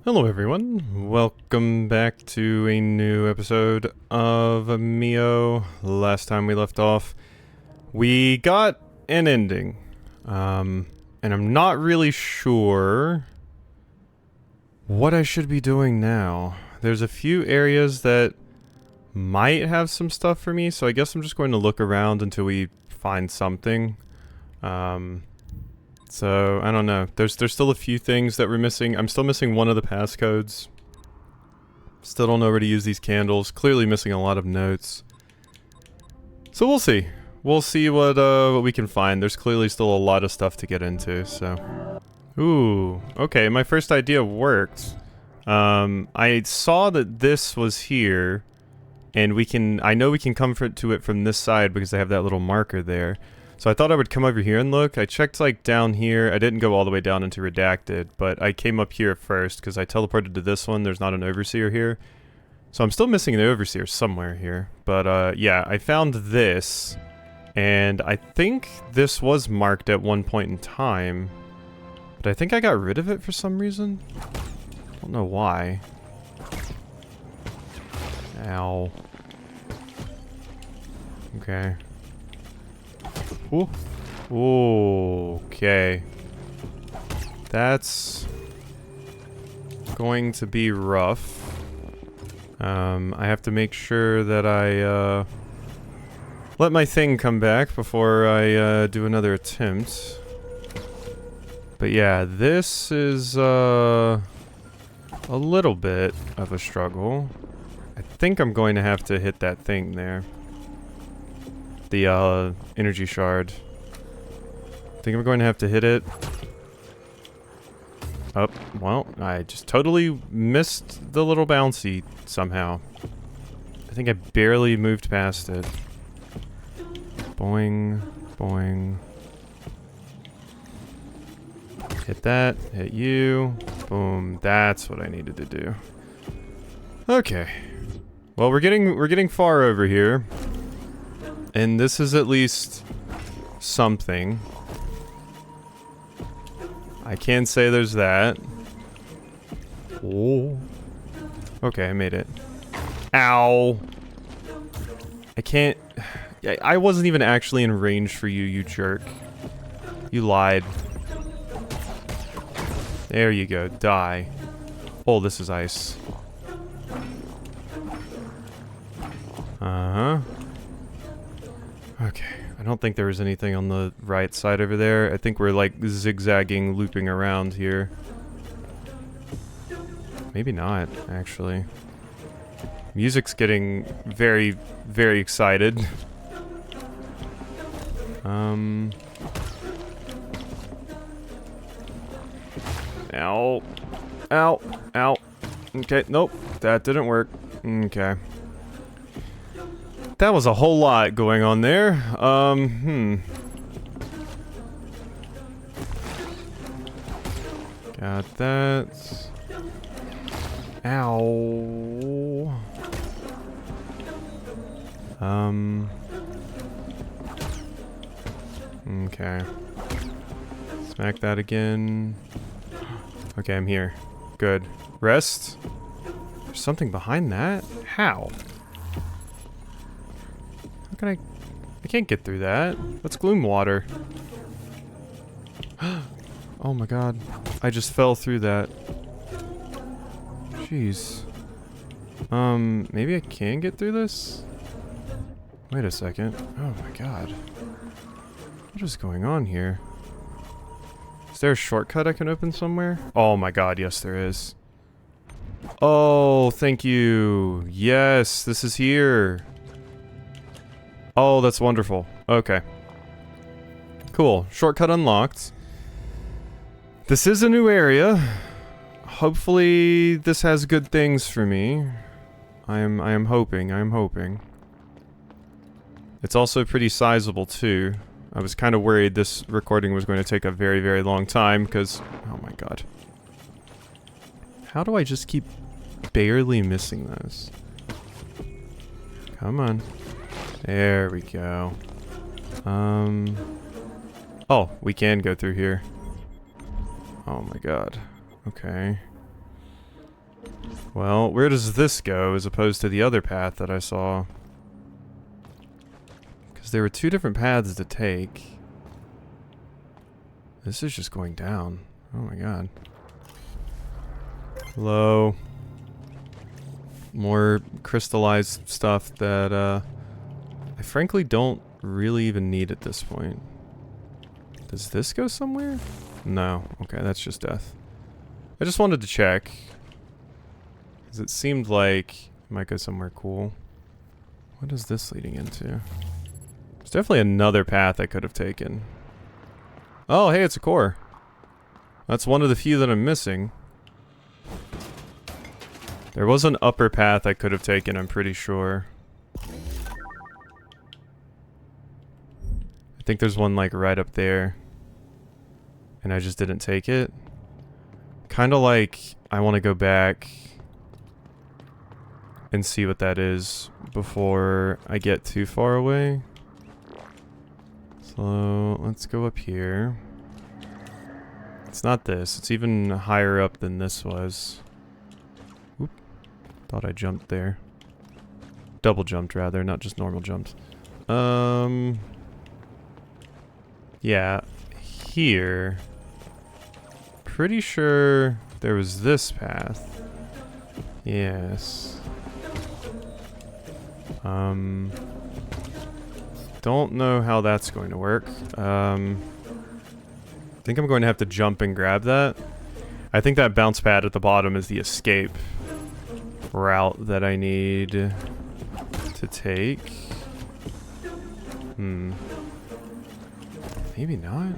Hello everyone, welcome back to a new episode of MIO. Last time we left off, we got an ending. And I'm not really sure what I should be doing now. There's a few areas that might have some stuff for me, so I guess I'm just going to look around until we find something. So, I don't know. There's still a few things that we're missing. I'm still missing one of the passcodes. Still don't know where to use these candles. Clearly missing a lot of notes. So we'll see. We'll see what we can find. There's clearly still a lot of stuff to get into, so. Ooh, okay, my first idea worked. I saw that this was here, and I know we can come to it from this side because I have that little marker there. So I thought I would come over here and look. I checked like down here. I didn't go all the way down into Redacted, but I came up here first because I teleported to this one. There's not an Overseer here. So I'm still missing an Overseer somewhere here. But yeah, I found this. And I think this was marked at one point in time. But I think I got rid of it for some reason. I don't know why. Ow. Okay. Ooh. Okay. That's going to be rough. I have to make sure that I let my thing come back before I do another attempt. But yeah, this is a little bit of a struggle. I think I'm going to have to hit that thing there. The energy shard. I think I'm going to have to hit it. Oh, well, I just totally missed the little bouncy somehow. I think I barely moved past it. Boing, boing. Hit that, hit you. Boom, that's what I needed to do. Okay. Well, we're getting far over here. And this is at least something. I can say there's that. Oh. Okay, I made it. Ow. I can't... I wasn't even actually in range for you, you jerk. You lied. There you go, die. Oh, this is ice. Uh-huh. Okay, I don't think there was anything on the right side over there. I think we're like zigzagging, looping around here. Maybe not, actually. Music's getting very, very excited. Ow. Ow. Ow. Okay, nope. That didn't work. Okay. That was a whole lot going on there. Got that. Ow. Okay. Smack that again. Okay, I'm here. Good. Rest. There's something behind that? How? How can I can't get through that. That's gloom water. Oh my god. I just fell through that. Jeez. Maybe I can get through this? Wait a second. Oh my god. What is going on here? Is there a shortcut I can open somewhere? Oh my god, yes there is. Oh, thank you. Yes, this is here. Oh, that's wonderful. Okay. Cool. Shortcut unlocked. This is a new area. Hopefully this has good things for me. I am hoping. It's also pretty sizable too. I was kind of worried this recording was going to take a very, very long time because... Oh my god. How do I just keep barely missing those? Come on. There we go. Oh, we can go through here. Oh my god. Okay. Well, where does this go as opposed to the other path that I saw? Because there were two different paths to take. This is just going down. Oh my god. Hello. More crystallized stuff that I frankly don't really even need at this point. Does this go somewhere? No. Okay, that's just death. I just wanted to check. Because it seemed like it might go somewhere cool. What is this leading into? There's definitely another path I could have taken. Oh, hey, it's a core. That's one of the few that I'm missing. There was an upper path I could have taken, I'm pretty sure. I think there's one, like, right up there. And I just didn't take it. Kinda like, I want to go back and see what that is before I get too far away. So, let's go up here. It's not this. It's even higher up than this was. Oop. Thought I jumped there. Double jumped, rather, not just normal jumps. Yeah. Here. Pretty sure there was this path. Yes. Don't know how that's going to work. I think I'm going to have to jump and grab that. I think that bounce pad at the bottom is the escape route that I need to take. Maybe not.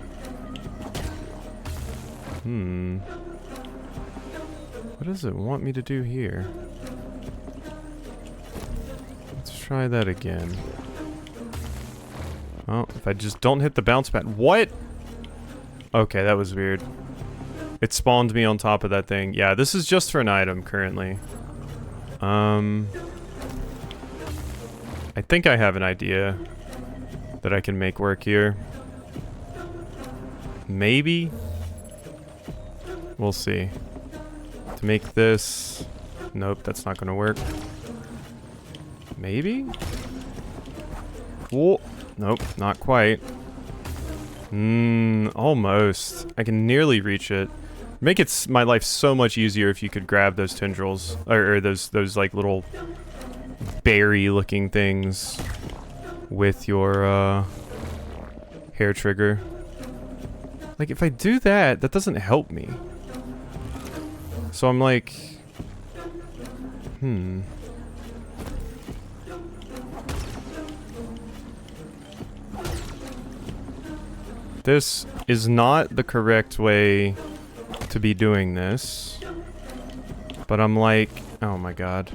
What does it want me to do here? Let's try that again. Oh, if I just don't hit the bounce pad. What? Okay, that was weird. It spawned me on top of that thing. Yeah, this is just for an item currently. I think I have an idea that I can make work here. Maybe? We'll see. To make this... Nope, that's not gonna work. Maybe? Whoa. Nope, not quite. Almost. I can nearly reach it. Make it my life so much easier if you could grab those tendrils. Or those like little berry-looking things with your hair trigger. Like, if I do that, that doesn't help me. So I'm like... This is not the correct way to be doing this. But I'm like... Oh my god.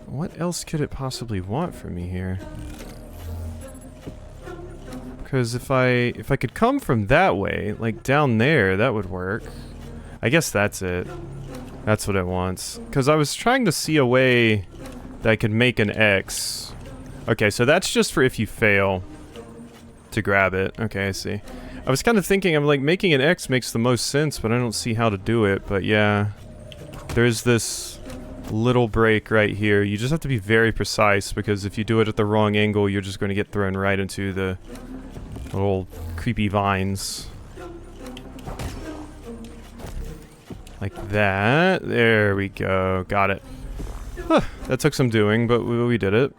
What else could it possibly want from me here? Because if I could come from that way, like down there, that would work. I guess that's it. That's what it wants. Because I was trying to see a way that I could make an X. Okay, so that's just for if you fail to grab it. Okay, I see. I was kind of thinking, I'm like, making an X makes the most sense, but I don't see how to do it. But yeah, there's this little break right here. You just have to be very precise, because if you do it at the wrong angle, you're just going to get thrown right into the little creepy vines. Like that. There we go. Got it. Huh, that took some doing, but we did it.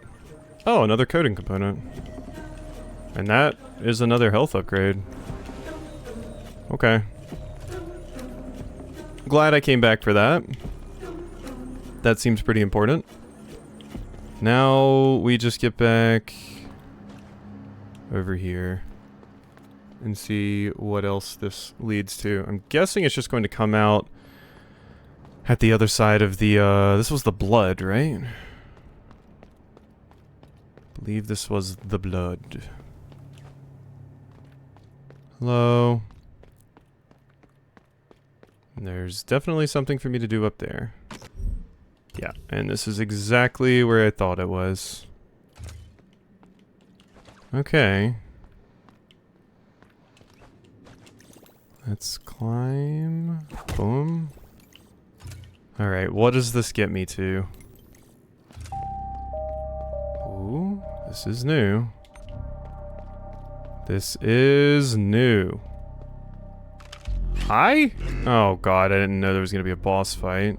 Oh, another coding component. And that is another health upgrade. Okay. Glad I came back for that. That seems pretty important. Now we just get back over here and see what else this leads to. I'm guessing it's just going to come out at the other side of the, this was the blood, right? I believe this was the blood. Hello? And there's definitely something for me to do up there. Yeah, and this is exactly where I thought it was. Okay. Let's climb. Boom. Alright, what does this get me to? Ooh, this is new. This is new. Oh god, I didn't know there was gonna be a boss fight.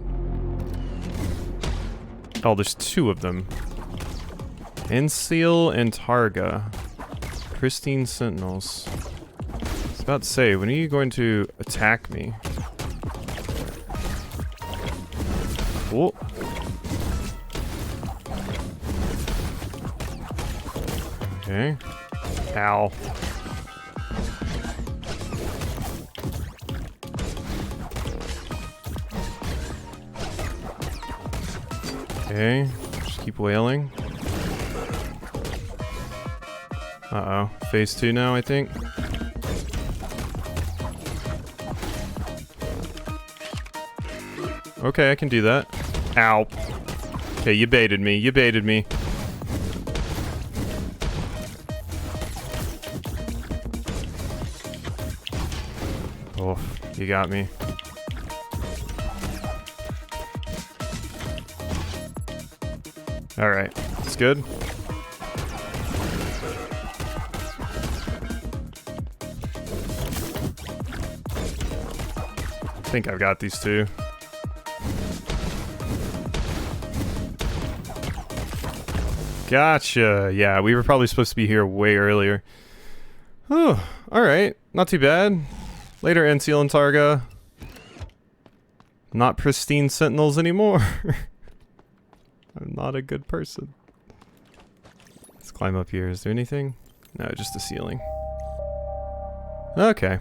Oh, there's two of them. Enseal and Targa. Pristine Sentinels. I was about to say, when are you going to attack me? Whoa. Okay. Ow. Okay, just keep wailing. Uh-oh. Phase 2 now, I think. Okay, I can do that. Ow. Okay, you baited me. You baited me. Oh, you got me. Alright, it's good. I think I've got these two. Gotcha. Yeah, we were probably supposed to be here way earlier. Oh, alright. Not too bad. Later, Enseal and Targa. Not pristine sentinels anymore. I'm not a good person. Let's climb up here. Is there anything? No, just the ceiling. Okay.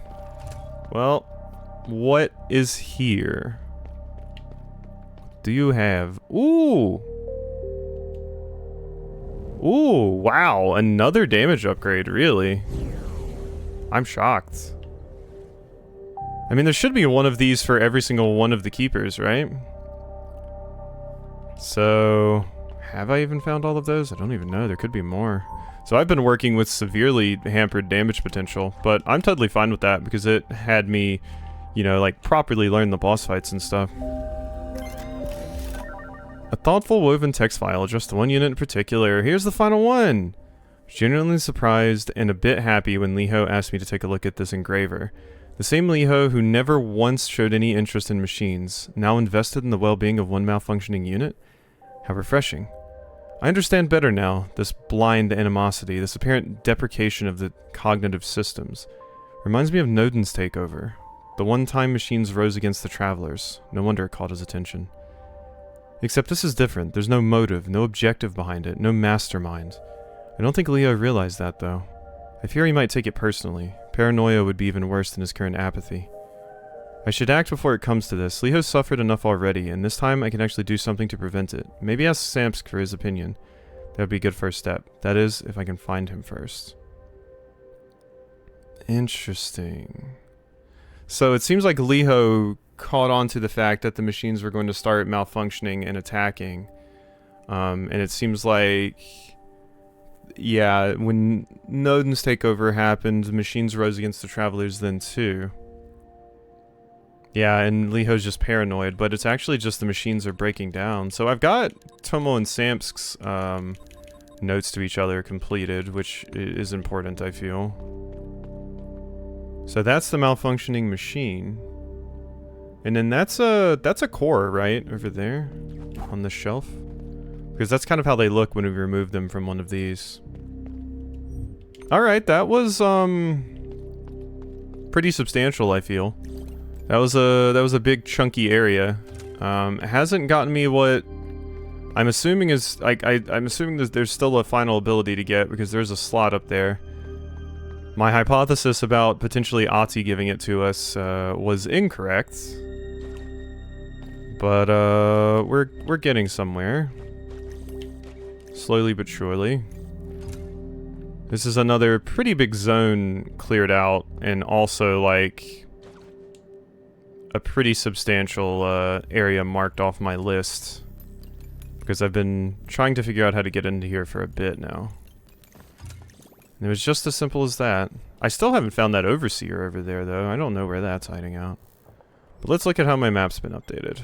Well, what is here? Do you have... Ooh! Ooh, wow. Another damage upgrade, really? I'm shocked. I mean, there should be one of these for every single one of the keepers, right? So, have I even found all of those? I don't even know. There could be more. So I've been working with severely hampered damage potential, but I'm totally fine with that because it had me, you know, like properly learn the boss fights and stuff. A thoughtful woven text file addressed to one unit in particular. Here's the final one. I was genuinely surprised and a bit happy when Liho asked me to take a look at this engraver. The same Liho who never once showed any interest in machines, now invested in the well-being of one malfunctioning unit? How refreshing. I understand better now, this blind animosity, this apparent deprecation of the cognitive systems. Reminds me of Noden's takeover. The one time machines rose against the travelers. No wonder it caught his attention. Except this is different. There's no motive, no objective behind it, no mastermind. I don't think Leo realized that, though. I fear he might take it personally. Paranoia would be even worse than his current apathy. I should act before it comes to this. Leo's suffered enough already, and this time I can actually do something to prevent it. Maybe ask Samsk for his opinion. That would be a good first step. That is, if I can find him first. Interesting. So it seems like Liho caught on to the fact that the machines were going to start malfunctioning and attacking. And it seems like... yeah, when Noden's takeover happened, the machines rose against the travelers then too. Yeah, and Liho's just paranoid, but it's actually just the machines are breaking down. So I've got Tomo and Samsk's notes to each other completed, which is important, I feel. So that's the malfunctioning machine. And then that's a core, right? Over there on the shelf. Because that's kind of how they look when we remove them from one of these. Alright, that was pretty substantial, I feel. That was a big chunky area. It hasn't gotten me what I'm assuming is I'm assuming that there's still a final ability to get because there's a slot up there. My hypothesis about potentially Ati giving it to us was incorrect. But we're getting somewhere. Slowly but surely. This is another pretty big zone cleared out, and also like a pretty substantial area marked off my list. Because I've been trying to figure out how to get into here for a bit now. And it was just as simple as that. I still haven't found that Overseer over there though. I don't know where that's hiding out. But let's look at how my map's been updated.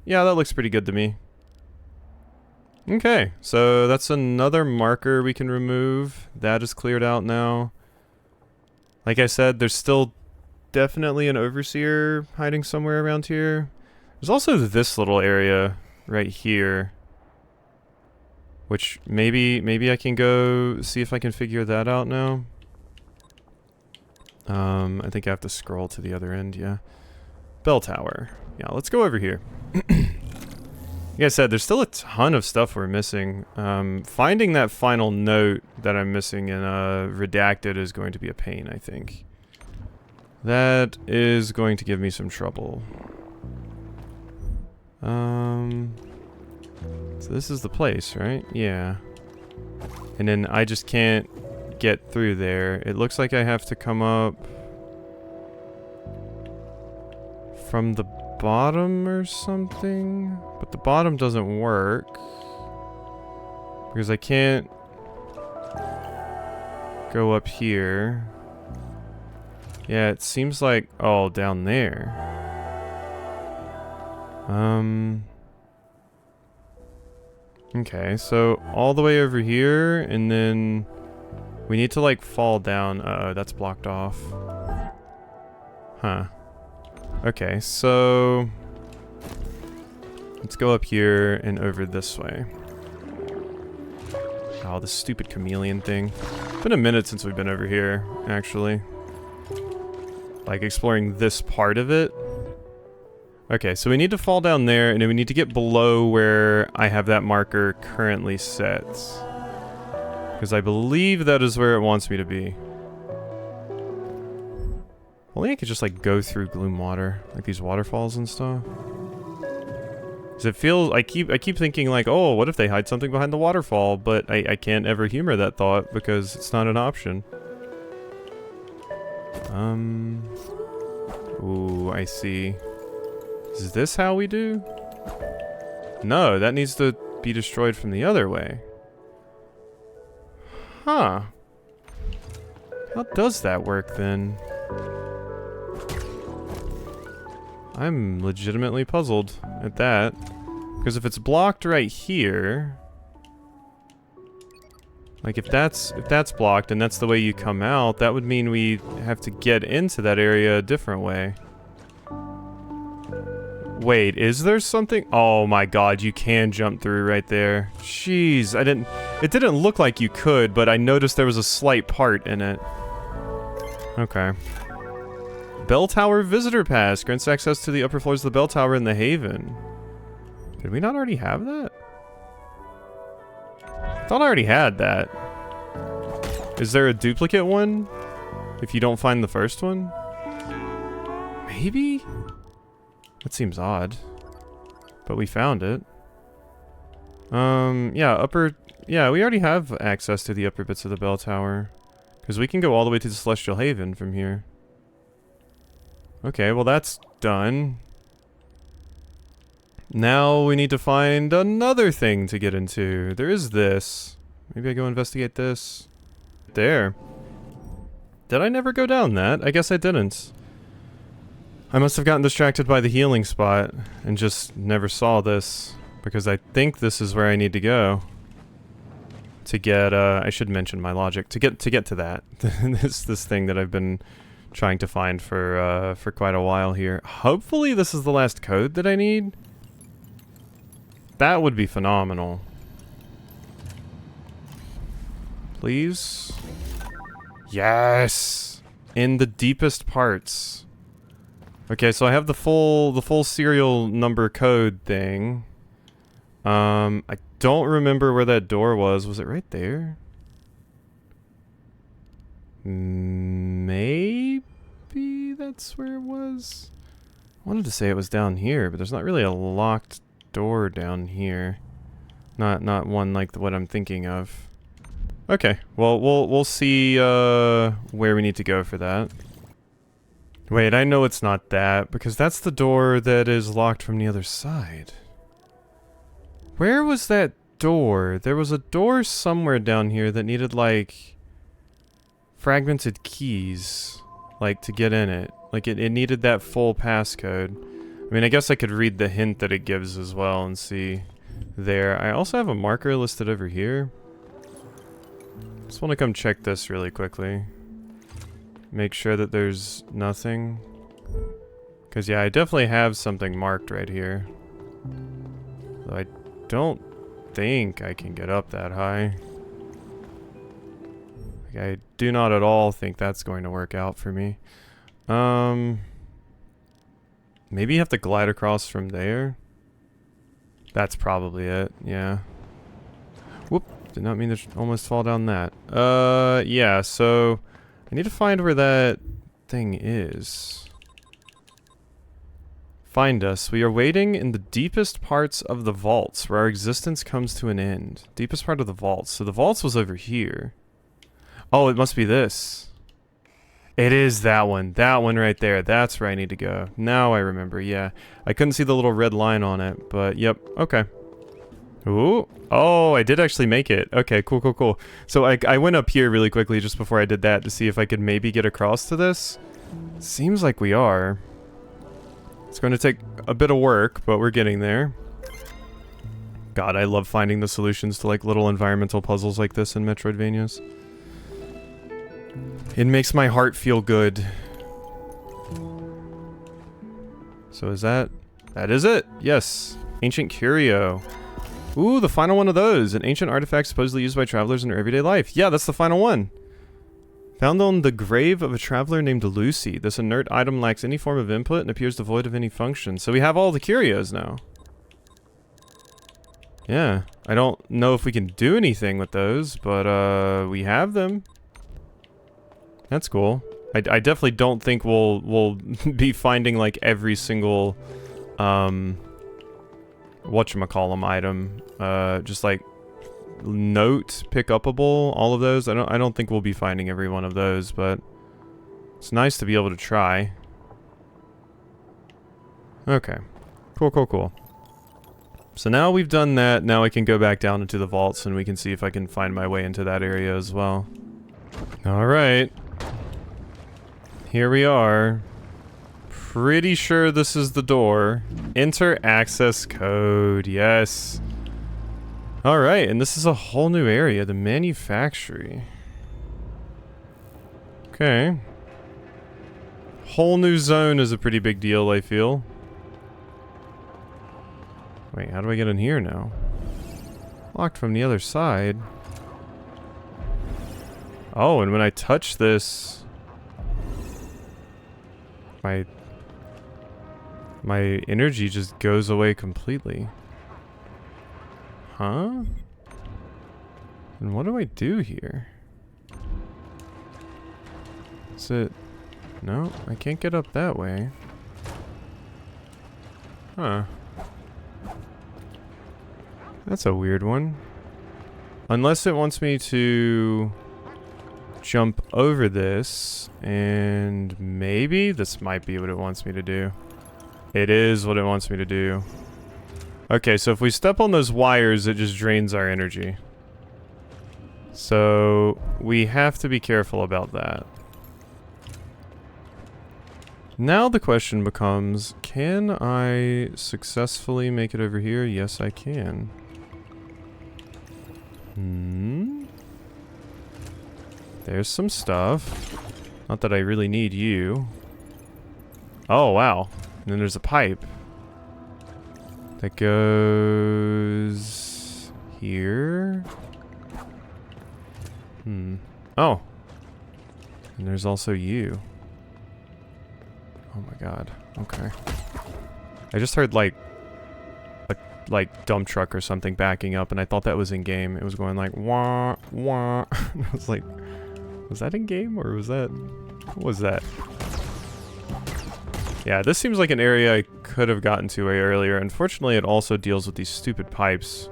Yeah, that looks pretty good to me. Okay, so that's another marker we can remove. That is cleared out now. Like I said, there's still definitely an overseer hiding somewhere around here. There's also this little area right here, which maybe I can go see if I can figure that out now. I think I have to scroll to the other end, yeah. Bell tower. Yeah, let's go over here. Like I said, there's still a ton of stuff we're missing. Finding that final note that I'm missing in redacted is going to be a pain, I think. That is going to give me some trouble. So this is the place, right? Yeah. And then I just can't get through there. It looks like I have to come up from the bottom or something, but the bottom doesn't work because I can't go up here. Yeah, it seems like, oh, down there. Okay, so all the way over here, and then we need to like fall down. Uh-oh, that's blocked off. Huh. Okay, so let's go up here and over this way. Oh, this stupid chameleon thing. It's been a minute since we've been over here, actually. Like, exploring this part of it. Okay, so we need to fall down there, and then we need to get below where I have that marker currently set. Because I believe that is where it wants me to be. Only I could just like go through gloom water, like these waterfalls and stuff. Cause it feels, I keep thinking like, oh, what if they hide something behind the waterfall? But I can't ever humor that thought because it's not an option. Ooh, I see. Is this how we do? No, that needs to be destroyed from the other way. Huh. How does that work then? I'm legitimately puzzled at that. Because if it's blocked right here... Like, if that's blocked and that's the way you come out, that would mean we have to get into that area a different way. Wait, is there something? Oh my god, you can jump through right there. Jeez, it didn't look like you could, but I noticed there was a slight part in it. Okay. Bell Tower Visitor Pass grants access to the upper floors of the bell tower in the Haven. Did we not already have that? I thought I already had that. Is there a duplicate one? If you don't find the first one? Maybe? That seems odd. But we found it. Yeah, we already have access to the upper bits of the bell tower. Because we can go all the way to the Celestial Haven from here. Okay, well that's done. Now we need to find another thing to get into. There is this. Maybe I go investigate this. There. Did I never go down that? I guess I didn't. I must have gotten distracted by the healing spot and just never saw this. Because I think this is where I need to go. To get, I should mention my logic. To get to that. this thing that I've been trying to find for quite a while here. Hopefully this is the last code that I need. That would be phenomenal. Please? Yes! In the deepest parts. Okay, so I have the full serial number code thing. I don't remember where that door was. Was it right there? Maybe that's where it was? I wanted to say it was down here, but there's not really a locked door down here. Not one like what I'm thinking of. Okay, well we'll see where we need to go for that. Wait, I know it's not that because that's the door that is locked from the other side. Where was that door? There was a door somewhere down here that needed like fragmented keys, like to get in it. Like it needed that full passcode. I mean, I guess I could read the hint that it gives as well and see there. I also have a marker listed over here. Just want to come check this really quickly. Make sure that there's nothing. Because, yeah, I definitely have something marked right here. Though I don't think I can get up that high. Like, I do not at all think that's going to work out for me. Maybe you have to glide across from there. That's probably it, yeah. Whoop, did not mean to almost fall down that. Yeah, so I need to find where that thing is. Find us. We are waiting in the deepest parts of the vaults where our existence comes to an end. Deepest part of the vaults. So the vaults was over here. Oh, it must be this. It is that one. That one right there. That's where I need to go. Now I remember, yeah. I couldn't see the little red line on it, but yep. Okay. Ooh. Oh, I did actually make it. Okay, cool, cool, cool. So I went up here really quickly just before I did that to see if I could maybe get across to this. Seems like we are. It's going to take a bit of work, but we're getting there. God, I love finding the solutions to like little environmental puzzles like this in Metroidvanias. It makes my heart feel good. So is that... That is it! Yes! Ancient Curio. Ooh, the final one of those. An ancient artifact supposedly used by travelers in their everyday life. Yeah, that's the final one. Found on the grave of a traveler named Lucy. This inert item lacks any form of input and appears devoid of any function. So we have all the curios now. Yeah. I don't know if we can do anything with those, but we have them. That's cool. I definitely don't think we'll be finding like every single whatchamacallem item. Just like note, pick upable, all of those. I don't think we'll be finding every one of those, but it's nice to be able to try. Okay. Cool, cool, cool. So now we've done that, now I can go back down into the vaults and we can see if I can find my way into that area as well. Alright. Here we are. Pretty sure this is the door. Enter access code, yes. Alright, and this is a whole new area, the Manufactory. Okay. Whole new zone is a pretty big deal, I feel. Wait, how do I get in here now? Locked from the other side. Oh, and when I touch this... My energy just goes away completely. Huh? And what do I do here? Is it... No, I can't get up that way. Huh. That's a weird one. Unless it wants me to jump over this, and maybe this might be what it wants me to do. It is what it wants me to do. Okay, so if we step on those wires, it just drains our energy. So we have to be careful about that. Now the question becomes, can I successfully make it over here? Yes, I can. There's some stuff. Not that I really need you. Oh, wow. And then there's a pipe. That goes... here? Oh. And there's also you. Oh my god. Okay. I just heard like a dump truck or something backing up, and I thought that was in game. It was going like wah wah. I was like, was that in game or was that? What was that? Yeah, this seems like an area I could have gotten to way earlier. Unfortunately, it also deals with these stupid pipes.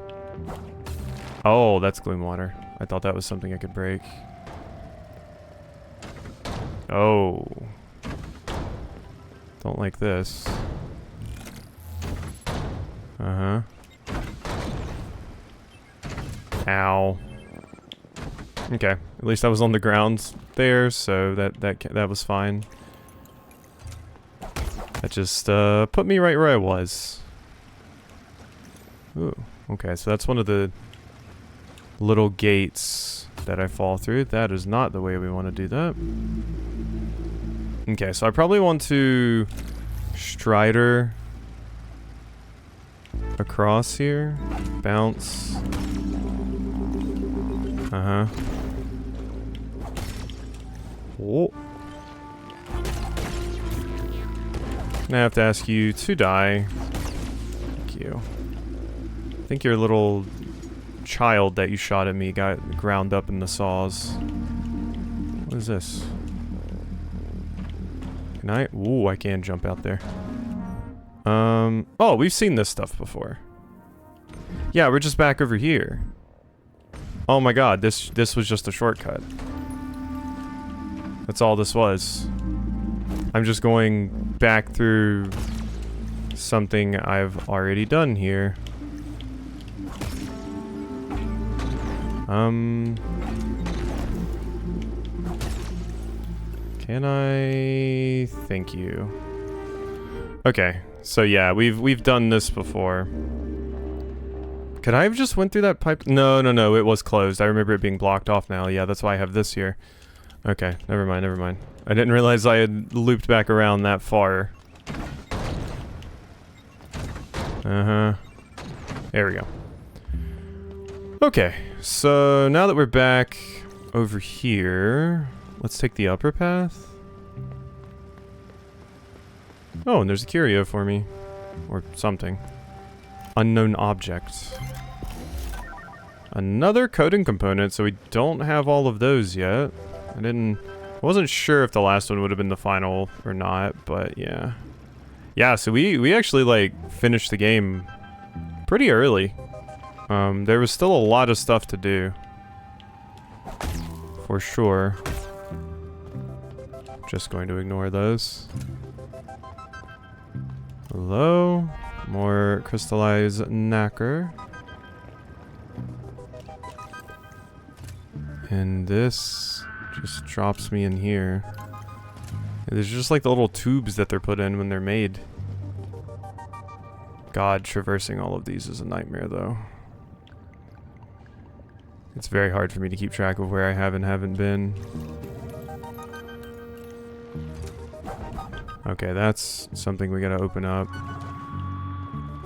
Oh, that's gloom water. I thought that was something I could break. Oh. Don't like this. Uh-huh. Ow. Okay, at least I was on the ground there, so that was fine. That just put me right where I was. Ooh, okay, so that's one of the little gates that I fall through. That is not the way we want to do that. Okay, so I probably want to Strider across here. Bounce. Uh-huh. Oh. I have to ask you to die. Thank you. I think your little child that you shot at me got ground up in the saws. What is this? Can I? Ooh, I can jump out there. Oh, we've seen this stuff before. Yeah, we're just back over here. Oh my god, this was just a shortcut. That's all this was. I'm just going back through something I've already done here. Can I... Thank you. Okay, so yeah, we've done this before. Could I have just went through that pipe? No, it was closed. I remember it being blocked off now. Yeah, that's why I have this here. Okay, never mind. I didn't realize I had looped back around that far. Uh-huh. There we go. Okay, so now that we're back over here, let's take the upper path. Oh, and there's a curio for me. Or something. Unknown object. Another coding component, so we don't have all of those yet. I wasn't sure if the last one would have been the final or not, but yeah. Yeah, so we actually, like, finished the game pretty early. There was still a lot of stuff to do. For sure. Just going to ignore those. Hello? More crystallized nacre. And this just drops me in here. There's just like the little tubes that they're put in when they're made. God, traversing all of these is a nightmare though. It's very hard for me to keep track of where I have and haven't been. Okay, that's something we gotta open up.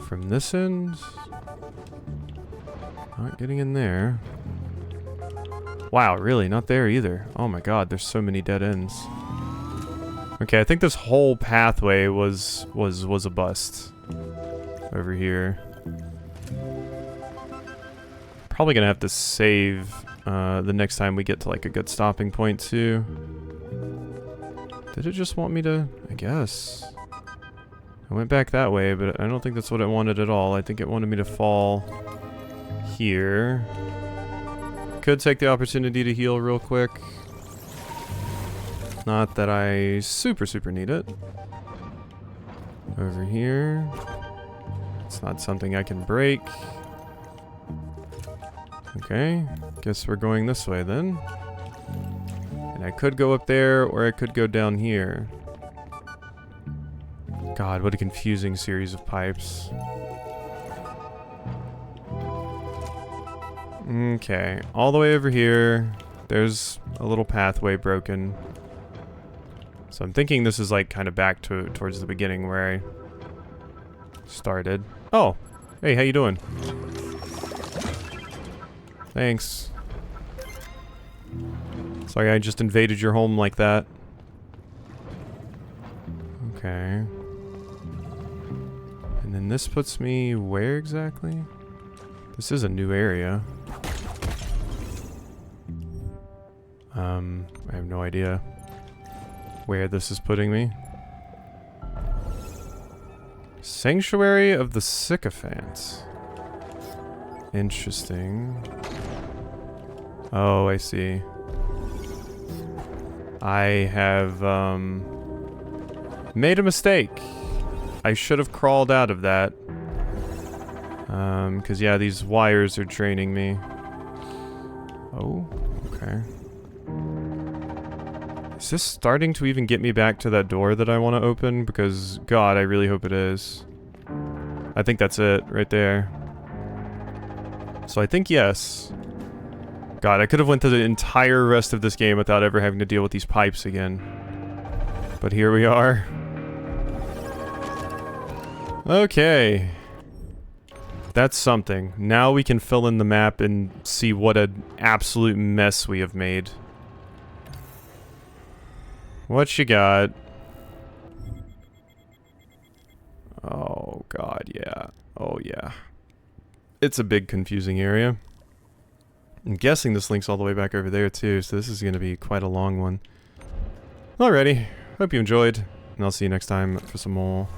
From this end? Not getting in there. Wow, really? Not there either. Oh my god, there's so many dead ends. Okay, I think this whole pathway was a bust. Over here. Probably gonna have to save the next time we get to like a good stopping point too. Did it just want me to... I guess. I went back that way, but I don't think that's what it wanted at all. I think it wanted me to fall here. Could take the opportunity to heal real quick. Not that I super need it. Over here. It's not something I can break. Okay, guess we're going this way then. And I could go up there, or I could go down here. God, what a confusing series of pipes. Okay, all the way over here, there's a little pathway broken. So I'm thinking this is like kind of back towards the beginning where I started. Oh, hey, how you doing? Thanks. Sorry, I just invaded your home like that. Okay. And then this puts me where exactly? This is a new area. I have no idea where this is putting me. Sanctuary of the Sycophant. Interesting. Oh, I see. I have, made a mistake. I should have crawled out of that. Because, yeah, these wires are draining me. Oh, okay. Is this starting to even get me back to that door that I want to open? Because, God, I really hope it is. I think that's it, right there. So I think yes. God, I could have went through the entire rest of this game without ever having to deal with these pipes again. But here we are. Okay. That's something. Now we can fill in the map and see what an absolute mess we have made. What you got? Oh, God, yeah. Oh, yeah. It's a big, confusing area. I'm guessing this links all the way back over there, too, so this is going to be quite a long one. Alrighty. Hope you enjoyed, and I'll see you next time for some more.